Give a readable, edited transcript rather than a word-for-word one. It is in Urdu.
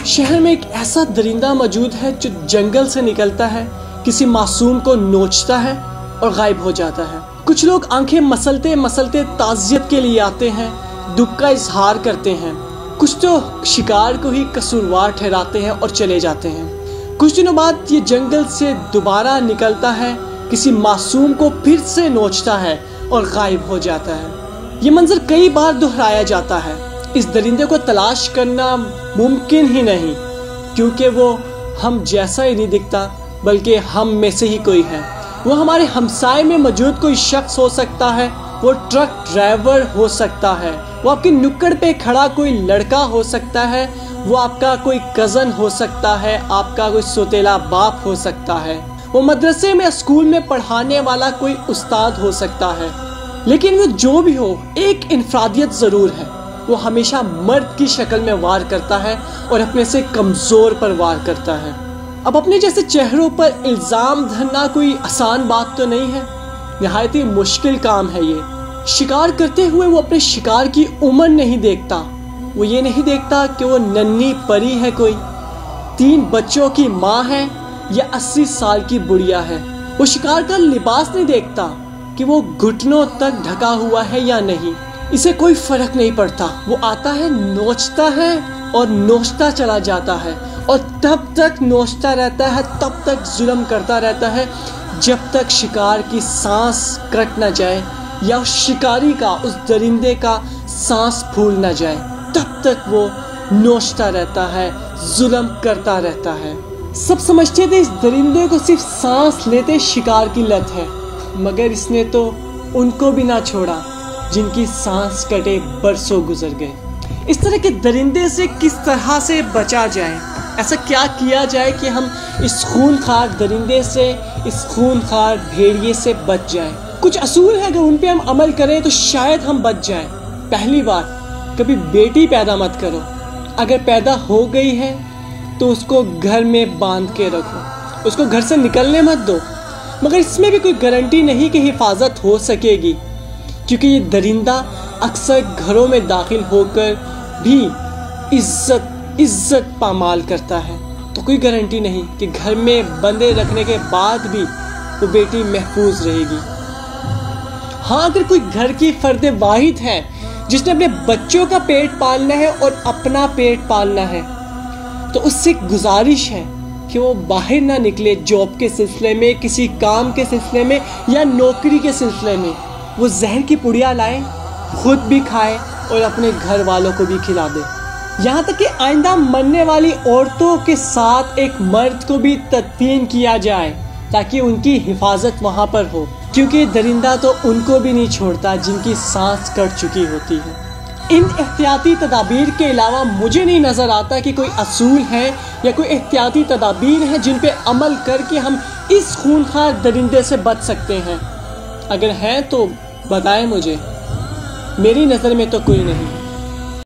شہر میں ایک ایسا درندہ موجود ہے جو جنگل سے نکلتا ہے، کسی معصوم کو نوچتا ہے اور غائب ہو جاتا ہے۔ کچھ لوگ آنکھیں مسلتے مسلتے تعزیت کے لیے آتے ہیں، دکھ کا اظہار کرتے ہیں۔ کچھ تو شکار کو ہی قصوروار ٹھہراتے ہیں اور چلے جاتے ہیں۔ کچھ دنوں بعد یہ جنگل سے دوبارہ نکلتا ہے، کسی معصوم کو پھر سے نوچتا ہے اور غائب ہو جاتا ہے۔ یہ منظر کئی بار دہرایا جاتا ہے۔ اس درندے کو تلاش کرنا ممکن ہی نہیں، کیونکہ وہ ہم جیسا ہی نہیں دکھتا بلکہ ہم میں سے ہی کوئی ہے۔ وہ ہمارے ہمسائے میں موجود کوئی شخص ہو سکتا ہے، وہ ٹرک ڈرائیور ہو سکتا ہے، وہ آپ کی نکڑ پہ کھڑا کوئی لڑکا ہو سکتا ہے، وہ آپ کا کوئی کزن ہو سکتا ہے، آپ کا کوئی سوتیلا باپ ہو سکتا ہے، وہ مدرسے میں اسکول میں پڑھانے والا کوئی استاد ہو سکتا ہے۔ لیکن وہ جو بھی ہو، ایک انفرادیت ضرور ہے، وہ ہمیشہ مرد کی شکل میں وار کرتا ہے اور اپنے سے کمزور پر وار کرتا ہے۔ اب اپنے جیسے چہروں پر الزام دھرنا کوئی آسان بات تو نہیں ہے، نہایت ہی مشکل کام ہے یہ۔ شکار کرتے ہوئے وہ اپنے شکار کی عمر نہیں دیکھتا، وہ یہ نہیں دیکھتا کہ وہ ننھی پری ہے، کوئی 3 بچوں کی ماں ہے یا 80 سال کی بڑھیا ہے۔ وہ شکار کا لباس نہیں دیکھتا کہ وہ گھٹنوں تک ڈھکا ہوا ہے یا نہیں، اسے کوئی فرق نہیں پڑتا۔ وہ آتا ہے، نوچتا ہے اور نوچتا چلا جاتا ہے، اور تب تک نوچتا رہتا ہے، تب تک ظلم کرتا رہتا ہے جب تک شکار کی سانس کٹ نہ جائے یا اس شکاری کا، اس درندے کا سانس پھول نہ جائے، تب تک وہ نوچتا رہتا ہے، ظلم کرتا رہتا ہے۔ سب سمجھتے تھے اس درندے کو صرف سانس لیتے شکار کی لت ہے، مگر اس نے تو ان کو بھی نہ چھوڑا جن کی سانس کٹے برسوں گزر گئے۔ اس طرح کے درندے سے کس طرح سے بچا جائے؟ ایسا کیا کیا جائے کہ ہم اس خونخوار درندے سے، اس خونخوار بھیڑیے سے بچ جائیں؟ کچھ اصول ہیں، اگر ان پہ ہم عمل کریں تو شاید ہم بچ جائیں۔ پہلی بات، کبھی بیٹی پیدا مت کرو۔ اگر پیدا ہو گئی ہے تو اس کو گھر میں باندھ کے رکھو، اس کو گھر سے نکلنے مت دو، مگر اس میں بھی کوئی گارنٹی نہیں کہ حفاظت ہو سکے گی، کیونکہ یہ درندہ اکثر گھروں میں داخل ہو کر بھی عزت پامال کرتا ہے، تو کوئی گارنٹی نہیں کہ گھر میں بندے رکھنے کے بعد بھی وہ بیٹی محفوظ رہے گی۔ ہاں، اگر کوئی گھر کی فرد واحد ہے جس نے اپنے بچوں کا پیٹ پالنا ہے اور اپنا پیٹ پالنا ہے، تو اس سے گزارش ہے کہ وہ باہر نہ نکلے جاب کے سلسلے میں، کسی کام کے سلسلے میں یا نوکری کے سلسلے میں۔ وہ زہر کی پڑیا لائے، خود بھی کھائے اور اپنے گھر والوں کو بھی کھلا دے۔ یہاں تک کہ آئندہ مرنے والی عورتوں کے ساتھ ایک مرد کو بھی تدفین کیا جائے تاکہ ان کی حفاظت وہاں پر ہو، کیونکہ درندہ تو ان کو بھی نہیں چھوڑتا جن کی سانس کٹ چکی ہوتی ہے۔ ان احتیاطی تدابیر کے علاوہ مجھے نہیں نظر آتا کہ کوئی اصول ہیں یا کوئی احتیاطی تدابیر ہیں جن پہ عمل کر کے ہم اس خونخوار درندے سے بچ سکتے ہیں۔ اگر ہیں تو بتائیں مجھے، میری نظر میں تو کوئی نہیں۔